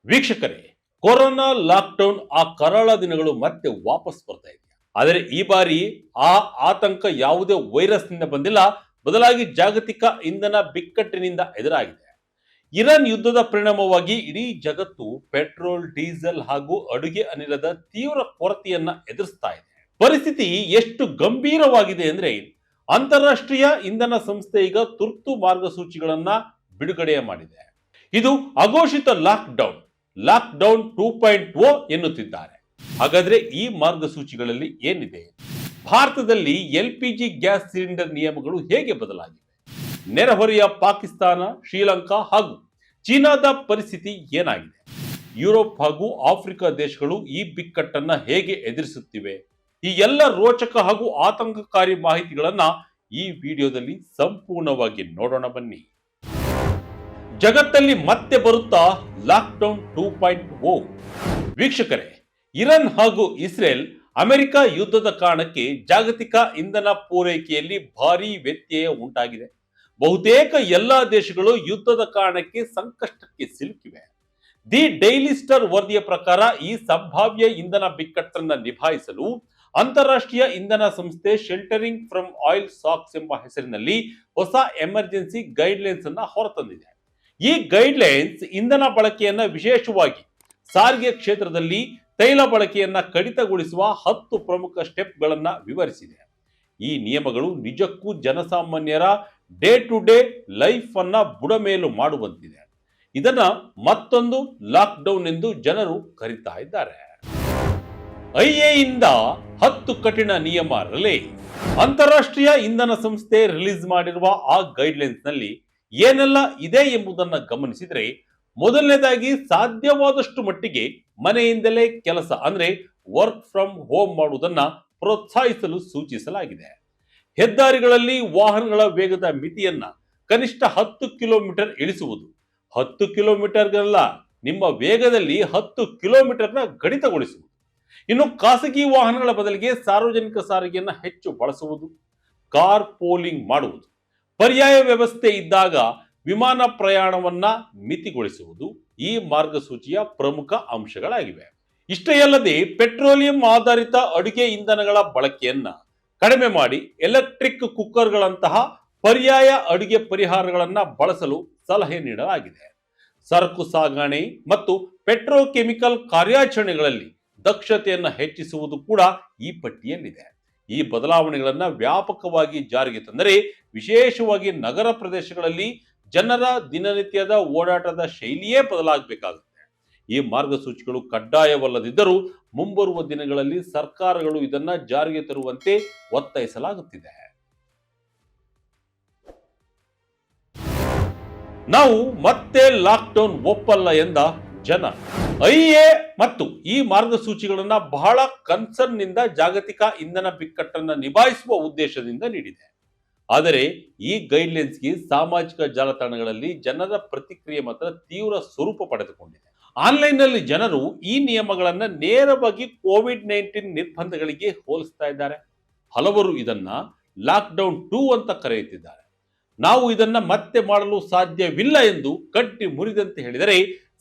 ವೀಕ್ಷಕರೇ, corona lockdown ಆ ಕರಾಳ ದಿನಗಳು ಮತ್ತೆ ವಾಪಸ್ ಬರ್ತಾ ಇದೆ. ಆದರೆ ಈ ಬಾರಿ ಆ ಆತಂಕ ಯಾವುದೇ ವೈರಸ್ನಿಂದ ಬಂದಿಲ್ಲ, ಬದಲಾಗಿ ಜಾಗತಿಕ ಇಂಧನ ಬಿಕ್ಕಟ್ಟಿನಿಂದ ಎದುರಾಗಿದೆ. ಇರಾನ್ ಯುದ್ಧದ ಪರಿಣಾಮವಾಗಿ ಇಡೀ ಜಗತ್ತು ಪೆಟ್ರೋಲ್, ಡೀಸೆಲ್ ಹಾಗೂ ಅಡುಗೆ ಅನಿಲದ ತೀವ್ರ ಕೊರತೆಯನ್ನ ಎದುರಿಸ್ತಾ ಇದೆ. ಪರಿಸ್ಥಿತಿ ಎಷ್ಟು ಗಂಭೀರವಾಗಿದೆ ಅಂದ್ರೆ ಅಂತಾರಾಷ್ಟ್ರೀಯ ಇಂಧನ ಸಂಸ್ಥೆ ಈಗ ತುರ್ತು ಮಾರ್ಗಸೂಚಿಗಳನ್ನ ಬಿಡುಗಡೆ ಮಾಡಿದೆ. ಇದು ಅಘೋಷಿತ ಲಾಕ್ಡೌನ್ 2.0 ಎನ್ನುತ್ತಿದ್ದಾರೆ. ಹಾಗಾದ್ರೆ ಈ ಮಾರ್ಗಸೂಚಿಗಳಲ್ಲಿ ಏನಿದೆ? ಭಾರತದಲ್ಲಿ ಎಲ್ಪಿಜಿ ಗ್ಯಾಸ್ ಸಿಲಿಂಡರ್ ನಿಯಮಗಳು ಹೇಗೆ ಬದಲಾಗಿವೆ? ನೆರೆಹೊರೆಯ ಪಾಕಿಸ್ತಾನ, ಶ್ರೀಲಂಕಾ ಹಾಗೂ ಚೀನಾದ ಪರಿಸ್ಥಿತಿ ಏನಾಗಿದೆ? ಯುರೋಪ್ ಹಾಗೂ ಆಫ್ರಿಕಾ ದೇಶಗಳು ಈ ಬಿಕ್ಕಟ್ಟನ್ನ ಹೇಗೆ ಎದುರಿಸುತ್ತಿವೆ? ಈ ಎಲ್ಲ ರೋಚಕ ಹಾಗೂ ಆತಂಕಕಾರಿ ಮಾಹಿತಿಗಳನ್ನ ಈ ವಿಡಿಯೋದಲ್ಲಿ ಸಂಪೂರ್ಣವಾಗಿ ನೋಡೋಣ ಬನ್ನಿ. ಜಗತ್ತಲ್ಲಿ ಮತ್ತೆ ಬರುತ್ತಾ ಲಾಕ್ಡೌನ್ 2.0. ವೀಕ್ಷಕರೇ, ಇರಾನ್ ಹಾಗೂ ಇಸ್ರೇಲ್ ಅಮೆರಿಕ ಯುದ್ಧದ ಕಾರಣಕ್ಕೆ ಜಾಗತಿಕ ಇಂಧನ ಪೂರೈಕೆಯಲ್ಲಿ ಭಾರೀ ವ್ಯತ್ಯಯ ಉಂಟಾಗಿದೆ. ಬಹುತೇಕ ಎಲ್ಲಾ ದೇಶಗಳು ಯುದ್ಧದ ಕಾರಣಕ್ಕೆ ಸಂಕಷ್ಟಕ್ಕೆ ಸಿಲುಕಿವೆ. ದಿ ಡೈಲಿ ಸ್ಟಾರ್ ವರದಿಯ ಪ್ರಕಾರ ಈ ಸಂಭಾವ್ಯ ಇಂಧನ ಬಿಕ್ಕಟ್ಟನ್ನು ನಿಭಾಯಿಸಲು ಅಂತಾರಾಷ್ಟ್ರೀಯ ಇಂಧನ ಸಂಸ್ಥೆ ಶೆಲ್ಟರಿಂಗ್ ಫ್ರಮ್ ಆಯಿಲ್ ಸಾಕ್ಸ್ ಎಂಬ ಹೆಸರಿನಲ್ಲಿ ಹೊಸ ಎಮರ್ಜೆನ್ಸಿ ಗೈಡ್ಲೈನ್ಸ್ ಅನ್ನ ಹೊರತಂದಿದೆ. ಈ ಗೈಡ್ಲೈನ್ಸ್ ಇಂಧನ ಬಳಕೆಯನ್ನ, ವಿಶೇಷವಾಗಿ ಸಾರಿಗೆ ಕ್ಷೇತ್ರದಲ್ಲಿ ತೈಲ ಬಳಕೆಯನ್ನ ಕಡಿತಗೊಳಿಸುವ 10 ಪ್ರಮುಖ ಸ್ಟೆಪ್ಗಳನ್ನ ವಿವರಿಸಿದೆ. ಈ ನಿಯಮಗಳು ನಿಜಕ್ಕೂ ಜನಸಾಮಾನ್ಯರ ಡೇ ಟು ಡೇ ಲೈಫ್ ಅನ್ನ ಬುಡಮೇಲು ಮಾಡುವಂತಿದೆ. ಇದನ್ನ ಮತ್ತೊಂದು ಲಾಕ್ಡೌನ್ ಎಂದು ಜನರು ಕರೀತಾ ಇದ್ದಾರೆ. ಐಎ ಇಂದ 10 ಕಠಿಣ ನಿಯಮ ರಿಲೀಸ್. ಅಂತಾರಾಷ್ಟ್ರೀಯ ಇಂಧನ ಸಂಸ್ಥೆ ರಿಲೀಸ್ ಮಾಡಿರುವ ಆ ಗೈಡ್ಲೈನ್ಸ್ ನಲ್ಲಿ ಏನೆಲ್ಲ ಇದೆ ಎಂಬುದನ್ನು ಗಮನಿಸಿದರೆ, ಮೊದಲನೇದಾಗಿ ಸಾಧ್ಯವಾದಷ್ಟು ಮಟ್ಟಿಗೆ ಮನೆಯಿಂದಲೇ ಕೆಲಸ ಅಂದ್ರೆ ವರ್ಕ್ ಫ್ರಮ್ ಹೋಮ್ ಮಾಡುವುದನ್ನ ಪ್ರೋತ್ಸಾಹಿಸಲು ಸೂಚಿಸಲಾಗಿದೆ. ಹೆದ್ದಾರಿಗಳಲ್ಲಿ ವಾಹನಗಳ ವೇಗದ ಮಿತಿಯನ್ನ ಕನಿಷ್ಠ 10 ಕಿಲೋಮೀಟರ್ ಇಳಿಸುವುದು. 10 ಕಿಲೋಮೀಟರ್ಗಲ್ಲ, ನಿಮ್ಮ ವೇಗದಲ್ಲಿ 10 ಕಿಲೋಮೀಟರ್ನ ಗಡಿತಗೊಳಿಸುವುದು. ಇನ್ನು ಖಾಸಗಿ ವಾಹನಗಳ ಬದಲಿಗೆ ಸಾರ್ವಜನಿಕ ಸಾರಿಗೆಯನ್ನ ಹೆಚ್ಚು ಬಳಸುವುದು, ಕಾರ್ ಪೋಲಿಂಗ್ ಮಾಡುವುದು, ಪರ್ಯಾಯ ವ್ಯವಸ್ಥೆ ಇದ್ದಾಗ ವಿಮಾನ ಪ್ರಯಾಣವನ್ನ ಮಿತಿಗೊಳಿಸುವುದು ಈ ಮಾರ್ಗಸೂಚಿಯ ಪ್ರಮುಖ ಅಂಶಗಳಾಗಿವೆ. ಇಷ್ಟೇ ಅಲ್ಲದೆ ಪೆಟ್ರೋಲಿಯಂ ಆಧಾರಿತ ಅಡುಗೆ ಇಂಧನಗಳ ಬಳಕೆಯನ್ನ ಕಡಿಮೆ ಮಾಡಿ ಎಲೆಕ್ಟ್ರಿಕ್ ಕುಕ್ಕರ್ಗಳಂತಹ ಪರ್ಯಾಯ ಅಡುಗೆ ಪರಿಹಾರಗಳನ್ನ ಬಳಸಲು ಸಲಹೆ ನೀಡಲಾಗಿದೆ. ಸರಕು ಸಾಗಣೆ ಮತ್ತು ಪೆಟ್ರೋಕೆಮಿಕಲ್ ಕಾರ್ಯಾಚರಣೆಗಳಲ್ಲಿ ದಕ್ಷತೆಯನ್ನು ಹೆಚ್ಚಿಸುವುದು ಕೂಡ ಈ ಪಟ್ಟಿಯಲ್ಲಿದೆ. ಈ ಬದಲಾವಣೆಗಳನ್ನ ವ್ಯಾಪಕವಾಗಿ ಜಾರಿಗೆ ತಂದರೆ, ವಿಶೇಷವಾಗಿ ನಗರ ಪ್ರದೇಶಗಳಲ್ಲಿ ಜನರ ದಿನನಿತ್ಯದ ಓಡಾಟದ ಶೈಲಿಯೇ ಬದಲಾಗಬೇಕಾಗುತ್ತೆ. ಈ ಮಾರ್ಗಸೂಚಿಗಳು ಕಡ್ಡಾಯವಲ್ಲದಿದ್ದರೂ ಮುಂಬರುವ ದಿನಗಳಲ್ಲಿ ಸರ್ಕಾರಗಳು ಇದನ್ನ ಜಾರಿಗೆ ತರುವಂತೆ ಒತ್ತಾಯಿಸಲಾಗುತ್ತಿದೆ. ನಾವು ಮತ್ತೆ ಲಾಕ್ಡೌನ್ ಒಪ್ಪಲ್ಲ ಎಂದ ಜನ. ಐಎ ಮತ್ತು ಈ ಮಾರ್ಗಸೂಚಿಗಳನ್ನ ಬಹಳ ಕನ್ಸರ್ನ್ ನಿಂದ ಜಾಗತಿಕ ಇಂಧನ ಬಿಕ್ಕಟ್ಟನ್ನ ನಿಭಾಯಿಸುವ ಉದ್ದೇಶದಿಂದ ನೀಡಿದೆ. ಆದರೆ ಈ ಗೈಡ್ಲೈನ್ಸ್ಗೆ ಸಾಮಾಜಿಕ ಜಾಲತಾಣಗಳಲ್ಲಿ ಜನರ ಪ್ರತಿಕ್ರಿಯೆ ಮಾತ್ರ ತೀವ್ರ ಸ್ವರೂಪ ಪಡೆದುಕೊಂಡಿದೆ. ಆನ್ಲೈನ್ ನಲ್ಲಿ ಜನರು ಈ ನಿಯಮಗಳನ್ನ ನೇರವಾಗಿ ಕೋವಿಡ್-19 ನಿರ್ಬಂಧಗಳಿಗೆ ಹೋಲಿಸ್ತಾ ಇದ್ದಾರೆ. ಹಲವರು ಇದನ್ನ ಲಾಕ್ಡೌನ್ 2 ಅಂತ ಕರೆಯುತ್ತಿದ್ದಾರೆ. ನಾವು ಇದನ್ನ ಮತ್ತೆ ಮಾಡಲು ಸಾಧ್ಯವಿಲ್ಲ ಎಂದು ಕಟ್ಟಿ ಮುರಿದಂತೆ ಹೇಳಿದರೆ,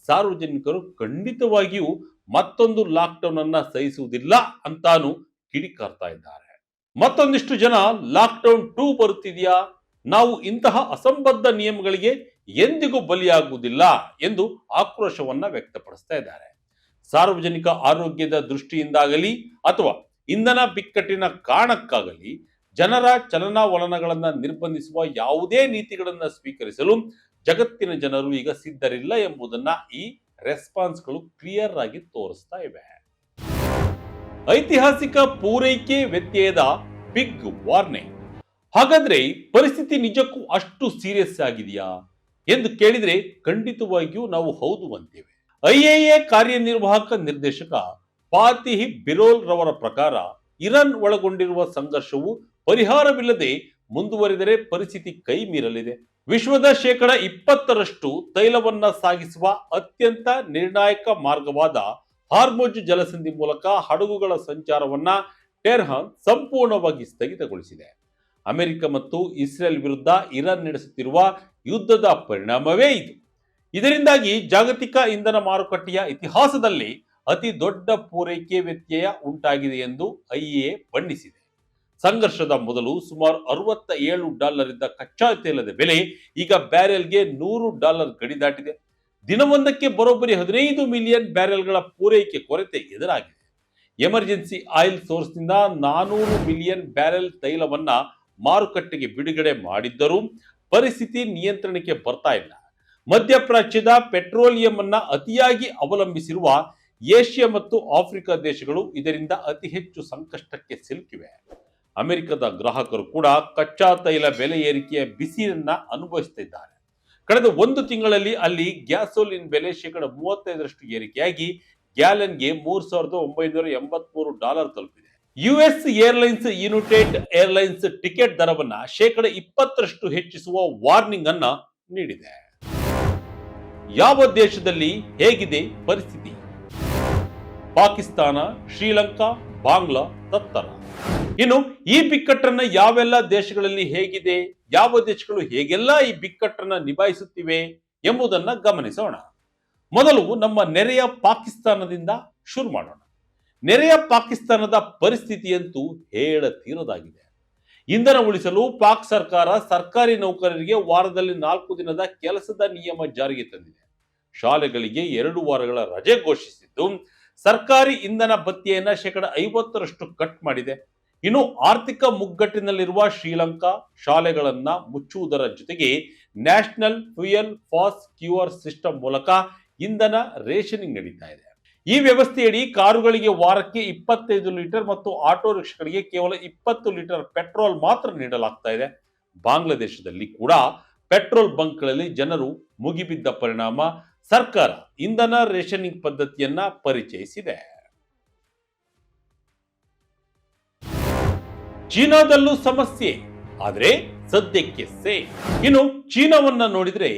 ಸಾರ್ವಜನಿಕರು ಖಂಡಿತವಾಗಿಯೂ ಮತ್ತೊಂದು ಲಾಕ್ಡೌನ್ ಅನ್ನ ಸಹಿಸುವುದಿಲ್ಲ ಅಂತಾನು ಕಿಡಿಕಾರ್ತಾ ಇದ್ದಾರೆ. ಮತ್ತೊಂದಿಷ್ಟು ಜನ ಲಾಕ್ಡೌನ್ 2 ಬರುತ್ತಿದೆಯಾ, ನಾವು ಇಂತಹ ಅಸಂಬದ್ಧ ನಿಯಮಗಳಿಗೆ ಎಂದಿಗೂ ಬಲಿಯಾಗುವುದಿಲ್ಲ ಎಂದು ಆಕ್ರೋಶವನ್ನ ವ್ಯಕ್ತಪಡಿಸ್ತಾ ಇದ್ದಾರೆ. ಸಾರ್ವಜನಿಕ ಆರೋಗ್ಯದ ದೃಷ್ಟಿಯಿಂದಾಗಲಿ ಅಥವಾ ಇಂಧನ ಬಿಕ್ಕಟ್ಟಿನ ಕಾರಣಕ್ಕಾಗಲಿ ಜನರ ಚಲನವಲನಗಳನ್ನ ನಿರ್ಬಂಧಿಸುವ ಯಾವುದೇ ನೀತಿಗಳನ್ನ ಸ್ವೀಕರಿಸಲು ಜಗತ್ತಿನ ಜನರು ಈಗ ಸಿದ್ಧರಿಲ್ಲ ಎಂಬುದನ್ನ ಈ ರೆಸ್ಪಾನ್ಸ್ಗಳು ಕ್ಲಿಯರ್ ಆಗಿ ತೋರಿಸ್ತಾ ಇವೆ. ಐತಿಹಾಸಿಕ ಪೂರೈಕೆ ವ್ಯತ್ಯಯದ ಬಿಗ್ ವಾರ್ನಿಂಗ್. ಹಾಗಾದ್ರೆ ಪರಿಸ್ಥಿತಿ ನಿಜಕ್ಕೂ ಅಷ್ಟು ಸೀರಿಯಸ್ ಆಗಿದೆಯಾ ಎಂದು ಕೇಳಿದ್ರೆ ಖಂಡಿತವಾಗಿಯೂ ನಾವು ಹೌದು ಅಂತೇವೆ. ಐಎಎ ಕಾರ್ಯನಿರ್ವಾಹಕ ನಿರ್ದೇಶಕ ಫಾತಿಹ್ ಬಿರೋಲ್ ರವರ ಪ್ರಕಾರ, ಇರಾನ್ ಒಳಗೊಂಡಿರುವ ಸಂಘರ್ಷವು ಪರಿಹಾರವಿಲ್ಲದೆ ಮುಂದುವರಿದರೆ ಪರಿಸ್ಥಿತಿ ಕೈ ಮೀರಲಿದೆ. ವಿಶ್ವದ 20% ತೈಲವನ್ನ ಸಾಗಿಸುವ ಅತ್ಯಂತ ನಿರ್ಣಾಯಕ ಮಾರ್ಗವಾದ ಹಾರ್ಮುಜ್ ಜಲಸಂಧಿ ಮೂಲಕ ಹಡಗುಗಳ ಸಂಚಾರವನ್ನ ಟೆಹರಾನ್ ಸಂಪೂರ್ಣವಾಗಿ ಸ್ಥಗಿತಗೊಳಿಸಿದೆ. ಅಮೆರಿಕ ಮತ್ತು ಇಸ್ರೇಲ್ ವಿರುದ್ಧ ಇರಾನ್ ನಡೆಸುತ್ತಿರುವ ಯುದ್ಧದ ಪರಿಣಾಮವೇ ಇದು. ಇದರಿಂದಾಗಿ ಜಾಗತಿಕ ಇಂಧನ ಮಾರುಕಟ್ಟೆಯ ಇತಿಹಾಸದಲ್ಲಿ ಅತಿ ದೊಡ್ಡ ಪೂರೈಕೆ ವ್ಯತ್ಯಯ ಉಂಟಾಗಿದೆ ಎಂದು ಐಇಎ ಬಣ್ಣಿಸಿದೆ. ಸಂಘರ್ಷದ ಮೊದಲು ಸುಮಾರು $67 ಇದ್ದ ಕಚ್ಚಾ ತೈಲದ ಬೆಲೆ ಈಗ ಬ್ಯಾರೆಲ್ಗೆ $100 ಗಡಿ ದಾಟಿದೆ. ದಿನವೊಂದಕ್ಕೆ ಬರೋಬ್ಬರಿ 15 ಮಿಲಿಯನ್ ಬ್ಯಾರೆಲ್ಗಳ ಪೂರೈಕೆ ಕೊರತೆ ಎದುರಾಗಿದೆ. ಎಮರ್ಜೆನ್ಸಿ ಆಯಿಲ್ ಸೋರ್ಸ್ನಿಂದ 400 ಮಿಲಿಯನ್ ಬ್ಯಾರೆಲ್ ತೈಲವನ್ನ ಮಾರುಕಟ್ಟೆಗೆ ಬಿಡುಗಡೆ ಮಾಡಿದ್ದರೂ ಪರಿಸ್ಥಿತಿ ನಿಯಂತ್ರಣಕ್ಕೆ ಬರ್ತಾ ಇಲ್ಲ. ಮಧ್ಯಪ್ರಾಚ್ಯದ ಪೆಟ್ರೋಲಿಯಂ ಅನ್ನ ಅತಿಯಾಗಿ ಅವಲಂಬಿಸಿರುವ ಏಷ್ಯಾ ಮತ್ತು ಆಫ್ರಿಕಾ ದೇಶಗಳು ಇದರಿಂದ ಅತಿ ಹೆಚ್ಚು ಸಂಕಷ್ಟಕ್ಕೆ ಸಿಲುಕಿವೆ. ಅಮೆರಿಕದ ಗ್ರಾಹಕರು ಕೂಡ ಕಚ್ಚಾ ತೈಲ ಬೆಲೆ ಏರಿಕೆಯ ಬಿಸಿಯನ್ನ ಅನುಭವಿಸುತ್ತಿದ್ದಾರೆ. ಕಳೆದ ಒಂದು ತಿಂಗಳಲ್ಲಿ ಅಲ್ಲಿ ಗ್ಯಾಸೋಲಿನ್ ಬೆಲೆ $35 ಏರಿಕೆಯಾಗಿ ಗ್ಯಾಲನ್ಗೆ $3,983 ತಲುಪಿದೆ. US airlines United airlines ticket ದರವನ್ನ $20 ಹೆಚ್ಚಿಸುವ ವಾರ್ನಿಂಗ್ ಅನ್ನ ನೀಡಿದೆ. ಯಾವ ದೇಶದಲ್ಲಿ ಹೇಗಿದೆ ಪರಿಸ್ಥಿತಿ? ಪಾಕಿಸ್ತಾನ, ಶ್ರೀಲಂಕಾ, ಬಾಂಗ್ಲಾ ತತ್ತರ. ಇನ್ನು ಈ ಬಿಕ್ಕಟ್ಟನ್ನ ಯಾವೆಲ್ಲ ದೇಶಗಳಲ್ಲಿ ಹೇಗಿದೆ, ಯಾವ ದೇಶಗಳು ಹೇಗೆಲ್ಲ ಈ ಬಿಕ್ಕಟ್ಟನ್ನ ನಿಭಾಯಿಸುತ್ತಿವೆ ಎಂಬುದನ್ನ ಗಮನಿಸೋಣ. ಮೊದಲು ನಮ್ಮ ನೆರೆಯ ಪಾಕಿಸ್ತಾನದಿಂದ ಶುರು ಮಾಡೋಣ. ನೆರೆಯ ಪಾಕಿಸ್ತಾನದ ಪರಿಸ್ಥಿತಿಯಂತೂ ಹೇಳತೀರದಾಗಿದೆ. ಇಂಧನ ಉಳಿಸಲು ಪಾಕ್ ಸರ್ಕಾರ ಸರ್ಕಾರಿ ನೌಕರರಿಗೆ ವಾರದಲ್ಲಿ 4 ದಿನದ ಕೆಲಸದ ನಿಯಮ ಜಾರಿಗೆ ತಂದಿದೆ. ಶಾಲೆಗಳಿಗೆ 2 ವಾರಗಳ ರಜೆ ಘೋಷಿಸಿದ್ದು ಸರ್ಕಾರಿ ಇಂಧನ ಭತ್ಯೆಯನ್ನ $50 ಕಟ್ ಮಾಡಿದೆ. ಇನ್ನು ಆರ್ಥಿಕ ಮುಗ್ಗಟ್ಟಿನಲ್ಲಿರುವ ಶ್ರೀಲಂಕಾ ಶಾಲೆಗಳನ್ನ ಮುಚ್ಚುವುದರ ಜೊತೆಗೆ national fuel fast cure system ಮೂಲಕ ಇಂಧನ ರೇಷನಿಂಗ್ ನಡೀತಾ ಇದೆ. ಈ ವ್ಯವಸ್ಥೆಯಡಿ ಕಾರುಗಳಿಗೆ ವಾರಕ್ಕೆ 25 ಲೀಟರ್ ಮತ್ತು ಆಟೋ ರಿಕ್ಷಾಗಳಿಗೆ ಕೇವಲ 20 ಲೀಟರ್ ಪೆಟ್ರೋಲ್ ಮಾತ್ರ ನೀಡಲಾಗ್ತಾ ಇದೆ. ಬಾಂಗ್ಲಾದೇಶದಲ್ಲಿ ಕೂಡ ಪೆಟ್ರೋಲ್ ಬಂಕ್ಗಳಲ್ಲಿ ಜನರು ಮುಗಿಬಿದ್ದ ಪರಿಣಾಮ ಸರ್ಕಾರ ಇಂಧನ ರೇಷನಿಂಗ್ ಪದ್ಧತಿಯನ್ನ ಪರಿಚಯಿಸಿದೆ. ಚೀನಾದಲ್ಲೂ ಸಮಸ್ಯೆ, ಆದರೆ ಸದ್ಯಕ್ಕೆ ಸೇಫ್. ಇನ್ನು ಚೀನಾವನ್ನ ನೋಡಿದ್ರೆ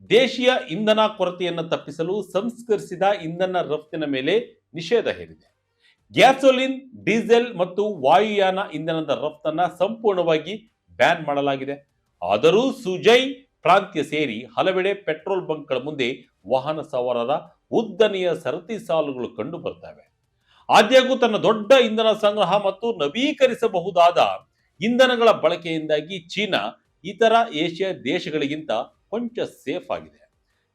ದೇಶೀಯ ಇಂಧನ ಕೊರತೆಯನ್ನು ತಪ್ಪಿಸಲು ಸಂಸ್ಕರಿಸಿದ ಇಂಧನ ರಫ್ತಿನ ಮೇಲೆ ನಿಷೇಧ ಹೇರಿದೆ. ಗ್ಯಾಸೋಲಿನ್, ಡೀಸೆಲ್ ಮತ್ತು ವಾಯುಯಾನ ಇಂಧನದ ರಫ್ತನ್ನ ಸಂಪೂರ್ಣವಾಗಿ ಬ್ಯಾನ್ ಮಾಡಲಾಗಿದೆ. ಆದರೂ ಸುಜೈ ಪ್ರಾಂತ್ಯ ಸೇರಿ ಹಲವೆಡೆ ಪೆಟ್ರೋಲ್ ಬಂಕ್ಗಳ ಮುಂದೆ ವಾಹನ ಸವಾರರ ಉದ್ದನೆಯ ಸರತಿ ಸಾಲುಗಳು ಕಂಡು ಬರ್ತವೆ. ಆದಾಗ್ಯೂ ತನ್ನ ದೊಡ್ಡ ಇಂಧನ ಸಂಗ್ರಹ ಮತ್ತು ನವೀಕರಿಸಬಹುದಾದ ಇಂಧನಗಳ ಬಳಕೆಯಿಂದಾಗಿ ಚೀನಾ ಇತರ ಏಷ್ಯಾ ದೇಶಗಳಿಗಿಂತ ಕೊಂಚ ಸೇಫ್ ಆಗಿದೆ.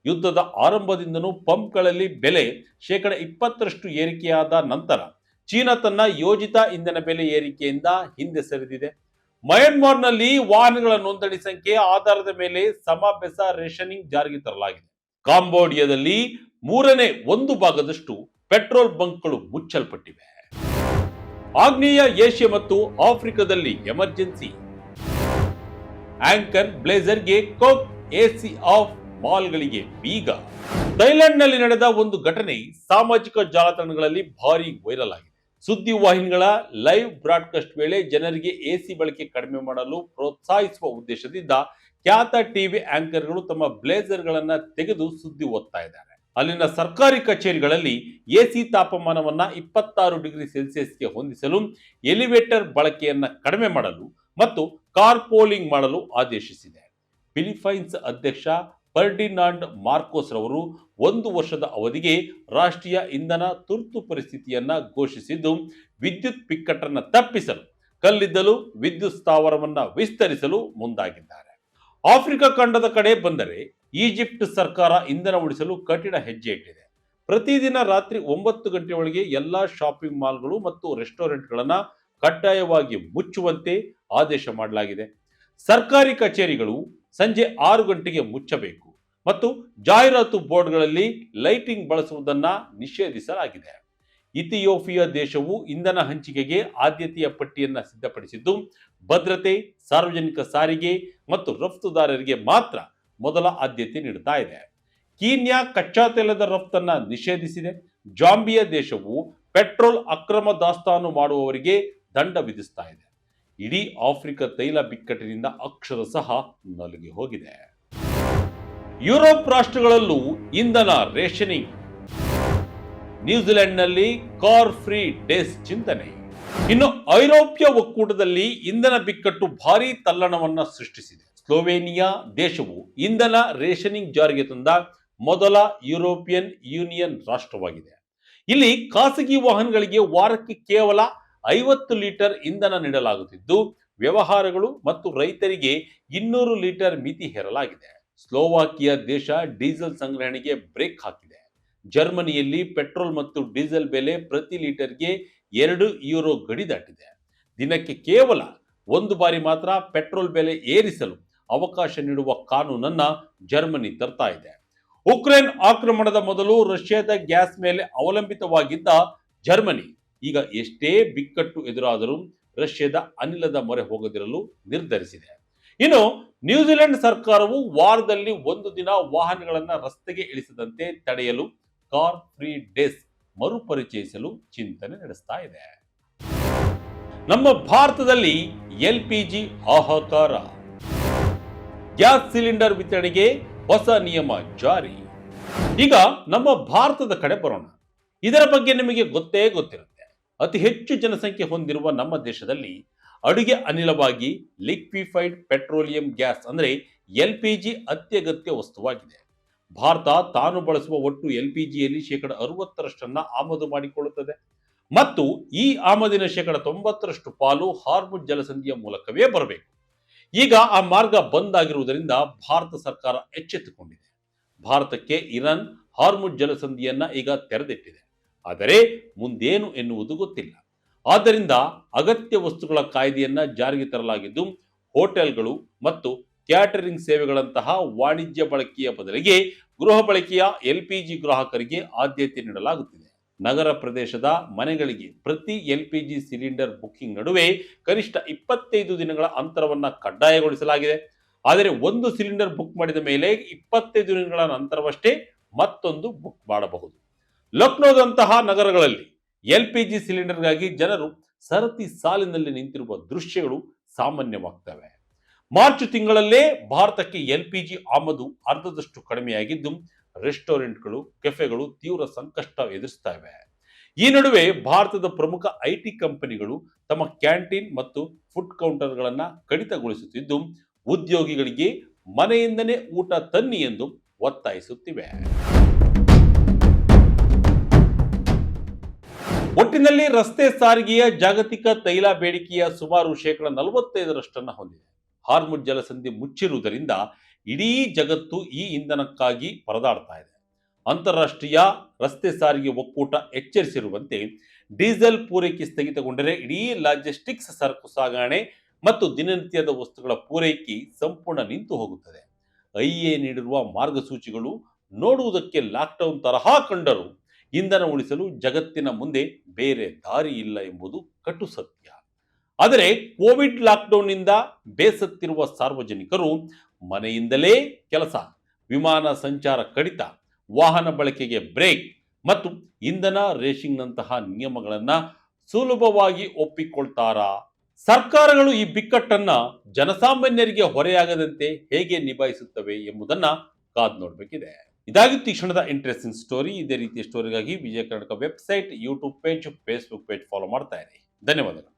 ಯುದ್ಧದ ಆರಂಭದಿಂದನೂ ಪಂಪ್ಗಳಲ್ಲಿ ಬೆಲೆ $20 ಏರಿಕೆಯಾದ ನಂತರ ಚೀನಾ ತನ್ನ ಯೋಜಿತ ಇಂಧನ ಬೆಲೆ ಏರಿಕೆಯಿಂದ ಹಿಂದೆ ಸರಿದಿದೆ. ಮಯನ್ಮಾರ್ನಲ್ಲಿ ವಾಹನಗಳ ನೋಂದಣಿ ಸಂಖ್ಯೆ ಆಧಾರದ ಮೇಲೆ ಸಮ-ಬೆಸ ರೇಷನಿಂಗ್ ಜಾರಿಗೆ ತರಲಾಗಿದೆ. ಕಾಂಬೋಡಿಯಾದಲ್ಲಿ 1/3 ಪೆಟ್ರೋಲ್ ಬಂಕ್ಗಳು ಮುಚ್ಚಲ್ಪಟ್ಟಿವೆ. ಆಗ್ನೇಯ ಏಷ್ಯಾ ಮತ್ತು ಆಫ್ರಿಕಾದಲ್ಲಿ ಎಮರ್ಜೆನ್ಸಿ. ಆಂಕರ್ ಬ್ಲೇಸರ್ಗೆ ಕೋಕ್, ಎಸಿ ಆಫ್, ಮಾಲ್ಗಳಿಗೆ ಬೀಗ. ಥೈಲ್ಯಾಂಡ್ನಲ್ಲಿ ನಡೆದ ಒಂದು ಘಟನೆ ಸಾಮಾಜಿಕ ಜಾಲತಾಣಗಳಲ್ಲಿ ಭಾರಿ ವೈರಲ್ ಆಗಿದೆ. ಸುದ್ದಿ ವಾಹಿನಿಗಳ ಲೈವ್ ಬ್ರಾಡ್ಕಾಸ್ಟ್ ವೇಳೆ ಜನರಿಗೆ ಎಸಿ ಬಳಕೆ ಕಡಿಮೆ ಮಾಡಲು ಪ್ರೋತ್ಸಾಹಿಸುವ ಉದ್ದೇಶದಿಂದ ಖ್ಯಾತ ಟಿವಿ ಆಂಕರ್ಗಳು ತಮ್ಮ ಬ್ಲೇಸರ್ಗಳನ್ನ ತೆಗೆದು ಸುದ್ದಿ ಓದ್ತಾ ಇದ್ದಾರೆ. ಅಲ್ಲಿನ ಸರ್ಕಾರಿ ಕಚೇರಿಗಳಲ್ಲಿ ಎಸಿ ತಾಪಮಾನವನ್ನ 26 ಡಿಗ್ರಿ ಸೆಲ್ಸಿಯಸ್ಗೆ ಹೊಂದಿಸಲು, ಎಲಿವೇಟರ್ ಬಳಕೆಯನ್ನ ಕಡಿಮೆ ಮಾಡಲು ಮತ್ತು ಕಾರ್ ಪೋಲಿಂಗ್ ಮಾಡಲು ಆದೇಶಿಸಿದೆ. ಫಿಲಿಪೈನ್ಸ್ ಅಧ್ಯಕ್ಷ ಫರ್ಡಿನಾಂಡ್ ಮಾರ್ಕೋಸ್ ರವರು 1 ವರ್ಷದ ಅವಧಿಗೆ ರಾಷ್ಟ್ರೀಯ ಇಂಧನ ತುರ್ತು ಪರಿಸ್ಥಿತಿಯನ್ನ ಘೋಷಿಸಿದ್ದು, ವಿದ್ಯುತ್ ಬಿಕ್ಕಟ್ಟನ್ನು ತಪ್ಪಿಸಲು ಕಲ್ಲಿದ್ದಲು ವಿದ್ಯುತ್ ಸ್ಥಾವರವನ್ನ ವಿಸ್ತರಿಸಲು ಮುಂದಾಗಿದ್ದಾರೆ. ಆಫ್ರಿಕಾ ಖಂಡದ ಕಡೆ ಬಂದರೆ ಈಜಿಪ್ಟ್ ಸರ್ಕಾರ ಇಂಧನ ಉಳಿಸಲು ಕಠಿಣ ಹೆಜ್ಜೆ ಇಟ್ಟಿದೆ. ಪ್ರತಿದಿನ ರಾತ್ರಿ 9 ಗಂಟೆ ಒಳಗೆ ಎಲ್ಲಾ ಶಾಪಿಂಗ್ ಮಾಲ್ಗಳು ಮತ್ತು ರೆಸ್ಟೋರೆಂಟ್ಗಳನ್ನ ಕಡ್ಡಾಯವಾಗಿ ಮುಚ್ಚುವಂತೆ ಆದೇಶ ಮಾಡಲಾಗಿದೆ. ಸರ್ಕಾರಿ ಕಚೇರಿಗಳು ಸಂಜೆ 6 ಗಂಟೆಗೆ ಮುಚ್ಚಬೇಕು ಮತ್ತು ಜಾಹೀರಾತು ಬೋರ್ಡ್ಗಳಲ್ಲಿ ಲೈಟಿಂಗ್ ಬಳಸುವುದನ್ನ ನಿಷೇಧಿಸಲಾಗಿದೆ. ಇಥಿಯೋಪಿಯಾ ದೇಶವು ಇಂಧನ ಹಂಚಿಕೆಗೆ ಆದ್ಯತೆಯ ಪಟ್ಟಿಯನ್ನ ಸಿದ್ಧಪಡಿಸಿದ್ದು, ಭದ್ರತೆ, ಸಾರ್ವಜನಿಕ ಸಾರಿಗೆ ಮತ್ತು ರಫ್ತುದಾರರಿಗೆ ಮಾತ್ರ ಮೊದಲ ಆದ್ಯತೆ ನೀಡುತ್ತಾ ಇದೆ. ಕೀನ್ಯಾ ಕಚ್ಚಾ ತೈಲದ ರಫ್ತನ್ನ ನಿಷೇಧಿಸಿದೆ. ಜಾಂಬಿಯಾ ದೇಶವು ಪೆಟ್ರೋಲ್ ಅಕ್ರಮ ದಾಸ್ತಾನು ಮಾಡುವವರಿಗೆ ದಂಡ ವಿಧಿಸ್ತಾ ಇದೆ. ಇಡೀ ಆಫ್ರಿಕಾ ತೈಲ ಬಿಕ್ಕಟ್ಟಿನಿಂದ ಅಕ್ಷರಶಃ ನಲುಗಿ ಹೋಗಿದೆ. ಯುರೋಪ್ ರಾಷ್ಟ್ರಗಳಲ್ಲೂ ಇಂಧನ ರೇಷನಿಂಗ್. ನ್ಯೂಜಿಲೆಂಡ್ನಲ್ಲಿ ಕಾರ್ ಫ್ರೀ ಡೇಸ್ ಚಿಂತನೆ. ಇನ್ನು ಐರೋಪ್ಯ ಒಕ್ಕೂಟದಲ್ಲಿ ಇಂಧನ ಬಿಕ್ಕಟ್ಟು ಭಾರೀ ತಲ್ಲಣವನ್ನ ಸೃಷ್ಟಿಸಿದೆ. ಸ್ಲೋವೇನಿಯಾ ದೇಶವು ಇಂಧನ ರೇಷನಿಂಗ್ ಜಾರಿಗೆ ತಂದ ಮೊದಲ ಯುರೋಪಿಯನ್ ಯೂನಿಯನ್ ರಾಷ್ಟ್ರವಾಗಿದೆ. ಇಲ್ಲಿ ಖಾಸಗಿ ವಾಹನಗಳಿಗೆ ವಾರಕ್ಕೆ ಕೇವಲ 50 ಲೀಟರ್ ಇಂಧನ ನೀಡಲಾಗುತ್ತಿದ್ದು, ವ್ಯವಹಾರಗಳು ಮತ್ತು ರೈತರಿಗೆ 200 ಲೀಟರ್ ಮಿತಿ ಹೇರಲಾಗಿದೆ. ಸ್ಲೋವಾಕಿಯಾ ದೇಶ ಡೀಸೆಲ್ ಸಂಗ್ರಹಣೆಗೆ ಬ್ರೇಕ್ ಹಾಕಿದೆ. ಜರ್ಮನಿಯಲ್ಲಿ ಪೆಟ್ರೋಲ್ ಮತ್ತು ಡೀಸೆಲ್ ಬೆಲೆ ಪ್ರತಿ ಲೀಟರ್ಗೆ 2 ಯೂರೋ ಗಡಿ ದಾಟಿದೆ. ದಿನಕ್ಕೆ ಕೇವಲ ಒಂದು ಬಾರಿ ಮಾತ್ರ ಪೆಟ್ರೋಲ್ ಬೆಲೆ ಏರಿಸಲು ಅವಕಾಶ ನೀಡುವ ಕಾನೂನನ್ನ ಜರ್ಮನಿ ತರ್ತಾ ಇದೆ. ಉಕ್ರೇನ್ ಆಕ್ರಮಣದ ಮೊದಲು ರಷ್ಯಾದ ಗ್ಯಾಸ್ ಮೇಲೆ ಅವಲಂಬಿತವಾಗಿದ್ದ ಜರ್ಮನಿ ಈಗ ಎಷ್ಟೇ ಬಿಕ್ಕಟ್ಟು ಎದುರಾದರೂ ರಷ್ಯಾದ ಅನಿಲದ ಮೊರೆ ಹೋಗದಿರಲು ನಿರ್ಧರಿಸಿದೆ. ಇನ್ನು ನ್ಯೂಜಿಲೆಂಡ್ ಸರ್ಕಾರವು ವಾರದಲ್ಲಿ ಒಂದು ದಿನ ವಾಹನಗಳನ್ನು ರಸ್ತೆಗೆ ಇಳಿಸದಂತೆ ತಡೆಯಲು ಕಾರ್ ಫ್ರೀ ಡೇಸ್ ಮರುಪರಿಚಯಿಸಲು ಚಿಂತನೆ ನಡೆಸ್ತಾ ಇದೆ. ನಮ್ಮ ಭಾರತದಲ್ಲಿ LPG ಹಾಹಾಕಾರ. ಗ್ಯಾಸ್ ಸಿಲಿಂಡರ್ ವಿತರಣೆಗೆ ಹೊಸ ನಿಯಮ ಜಾರಿ. ಈಗ ನಮ್ಮ ಭಾರತದ ಕಡೆ ಬರೋಣ. ಇದರ ಬಗ್ಗೆ ನಿಮಗೆ ಗೊತ್ತೇ ಗೊತ್ತಿರುತ್ತೆ. ಅತಿ ಹೆಚ್ಚು ಜನಸಂಖ್ಯೆ ಹೊಂದಿರುವ ನಮ್ಮ ದೇಶದಲ್ಲಿ ಅಡುಗೆ ಅನಿಲವಾಗಿ ಲಿಕ್ವಿಫೈಡ್ ಪೆಟ್ರೋಲಿಯಂ ಗ್ಯಾಸ್ ಅಂದರೆ LPG ಅತ್ಯಗತ್ಯ ವಸ್ತುವಾಗಿದೆ. ಭಾರತ ತಾನು ಬಳಸುವ ಒಟ್ಟು LPGಯಲ್ಲಿ 60% ಆಮದು ಮಾಡಿಕೊಳ್ಳುತ್ತದೆ ಮತ್ತು ಈ ಆಮದಿನ 90% ಪಾಲು ಹಾರ್ಮುಜ್ ಜಲಸಂಧಿಯ ಮೂಲಕವೇ ಬರಬೇಕು. ಈಗ ಆ ಮಾರ್ಗ ಬಂದ್ ಆಗಿರುವುದರಿಂದ ಭಾರತ ಸರ್ಕಾರ ಎಚ್ಚೆತ್ತುಕೊಂಡಿದೆ. ಭಾರತಕ್ಕೆ ಇರಾನ್ ಹಾರ್ಮುಜ್ ಜಲಸಂಧಿಯನ್ನ ಈಗ ತೆರೆದಿಟ್ಟಿದೆ. ಆದರೆ ಮುಂದೇನು ಎನ್ನುವುದು ಗೊತ್ತಿಲ್ಲ. ಆದ್ದರಿಂದ ಅಗತ್ಯ ವಸ್ತುಗಳ ಕಾಯ್ದೆಯನ್ನ ಜಾರಿಗೆ ತರಲಾಗಿದ್ದು, ಹೋಟೆಲ್ಗಳು ಮತ್ತು ಕ್ಯಾಟರಿಂಗ್ ಸೇವೆಗಳಂತಹ ವಾಣಿಜ್ಯ ಬಳಕೆಯ ಬದಲಿಗೆ ಗೃಹ ಬಳಕೆಯ LPG ಗ್ರಾಹಕರಿಗೆ ಆದ್ಯತೆ ನೀಡಲಾಗುತ್ತಿದೆ. ನಗರ ಪ್ರದೇಶದ ಮನೆಗಳಿಗೆ ಪ್ರತಿ LPG ಸಿಲಿಂಡರ್ ಬುಕ್ಕಿಂಗ್ ನಡುವೆ ಕನಿಷ್ಠ 25 ದಿನಗಳ ಅಂತರವನ್ನು ಕಡ್ಡಾಯಗೊಳಿಸಲಾಗಿದೆ. ಆದರೆ ಒಂದು ಸಿಲಿಂಡರ್ ಬುಕ್ ಮಾಡಿದ ಮೇಲೆ 25 ದಿನಗಳ ನಂತರವಷ್ಟೇ ಮತ್ತೊಂದು ಬುಕ್ ಮಾಡಬಹುದು. ಲಕ್ನೋದಂತಹ ನಗರಗಳಲ್ಲಿ LPG ಸಿಲಿಂಡರ್ಗಾಗಿ ಜನರು ಸರತಿ ಸಾಲಿನಲ್ಲಿ ನಿಂತಿರುವ ದೃಶ್ಯಗಳು ಸಾಮಾನ್ಯವಾಗ್ತವೆ. ಮಾರ್ಚ್ ತಿಂಗಳಲ್ಲೇ ಭಾರತಕ್ಕೆ LPG ಆಮದು ಅರ್ಧದಷ್ಟು ಕಡಿಮೆಯಾಗಿದ್ದು, ರೆಸ್ಟೋರೆಂಟ್ಗಳು, ಕೆಫೆಗಳು ತೀವ್ರ ಸಂಕಷ್ಟ ಎದುರಿಸ್ತಾ ಇವೆ. ಈ ನಡುವೆ ಭಾರತದ ಪ್ರಮುಖ IT ಕಂಪನಿಗಳು ತಮ್ಮ ಕ್ಯಾಂಟೀನ್ ಮತ್ತು ಫುಡ್ ಕೌಂಟರ್ಗಳನ್ನು ಕಡಿತಗೊಳಿಸುತ್ತಿದ್ದು, ಉದ್ಯೋಗಿಗಳಿಗೆ ಮನೆಯಿಂದನೇ ಊಟ ತನ್ನಿ ಎಂದು ಒತ್ತಾಯಿಸುತ್ತಿವೆ. ಒಟ್ಟಿನಲ್ಲಿ ರಸ್ತೆ ಸಾರಿಗೆಯ ಜಾಗತಿಕ ತೈಲ ಬೇಡಿಕೆಯ ಸುಮಾರು 45% ಹೊಂದಿದೆ. ಹಾರ್ಮುಜ್ ಜಲಸಂಧಿ ಮುಚ್ಚಿರುವುದರಿಂದ ಇಡೀ ಜಗತ್ತು ಈ ಇಂಧನಕ್ಕಾಗಿ ಪರದಾಡ್ತಾ ಇದೆ. ಅಂತಾರಾಷ್ಟ್ರೀಯ ರಸ್ತೆ ಸಾರಿಗೆ ಒಕ್ಕೂಟ ಎಚ್ಚರಿಸಿರುವಂತೆ ಡೀಸೆಲ್ ಪೂರೈಕೆ ಸ್ಥಗಿತಗೊಂಡರೆ ಇಡೀ ಲಾಜಿಸ್ಟಿಕ್ಸ್, ಸರಕು ಸಾಗಣೆ ಮತ್ತು ದಿನನಿತ್ಯದ ವಸ್ತುಗಳ ಪೂರೈಕೆ ಸಂಪೂರ್ಣ ನಿಂತು ಹೋಗುತ್ತದೆ. IA ನೀಡಿರುವ ಮಾರ್ಗಸೂಚಿಗಳು ನೋಡುವುದಕ್ಕೆ ಲಾಕ್ಡೌನ್ ತರಹ ಕಂಡರೂ ಇಂಧನ ಉಳಿಸಲು ಜಗತ್ತಿನ ಮುಂದೆ ಬೇರೆ ದಾರಿ ಇಲ್ಲ ಎಂಬುದು ಕಟು ಸತ್ಯ. ಆದರೆ ಕೋವಿಡ್ ಲಾಕ್ಡೌನ್ನಿಂದ ಬೇಸತ್ತಿರುವ ಸಾರ್ವಜನಿಕರು ಮನೆಯಿಂದಲೇ ಕೆಲಸ, ವಿಮಾನ ಸಂಚಾರ ಕಡಿತ, ವಾಹನ ಬಳಕೆಗೆ ಬ್ರೇಕ್ ಮತ್ತು ಇಂಧನ ರೇಷಿಂಗ್ನಂತಹ ನಿಯಮಗಳನ್ನು ಸುಲಭವಾಗಿ ಒಪ್ಪಿಕೊಳ್ತಾರಾ? ಸರ್ಕಾರಗಳು ಈ ಬಿಕ್ಕಟ್ಟನ್ನ ಜನಸಾಮಾನ್ಯರಿಗೆ ಹೊರೆಯಾಗದಂತೆ ಹೇಗೆ ನಿಭಾಯಿಸುತ್ತವೆ ಎಂಬುದನ್ನ ಕಾದು ನೋಡಬೇಕಿದೆ. ಇದಾಗಿತ್ತು ಈ ಕ್ಷಣದ ಇಂಟ್ರೆಸ್ಟಿಂಗ್ ಸ್ಟೋರಿ. ಇದೇ ರೀತಿಯ ಸ್ಟೋರಿಗಾಗಿ Vijaya Karnataka website, YouTube page, Facebook page follow ಮಾಡ್ತಾ ಇರಿ. ಧನ್ಯವಾದಗಳು.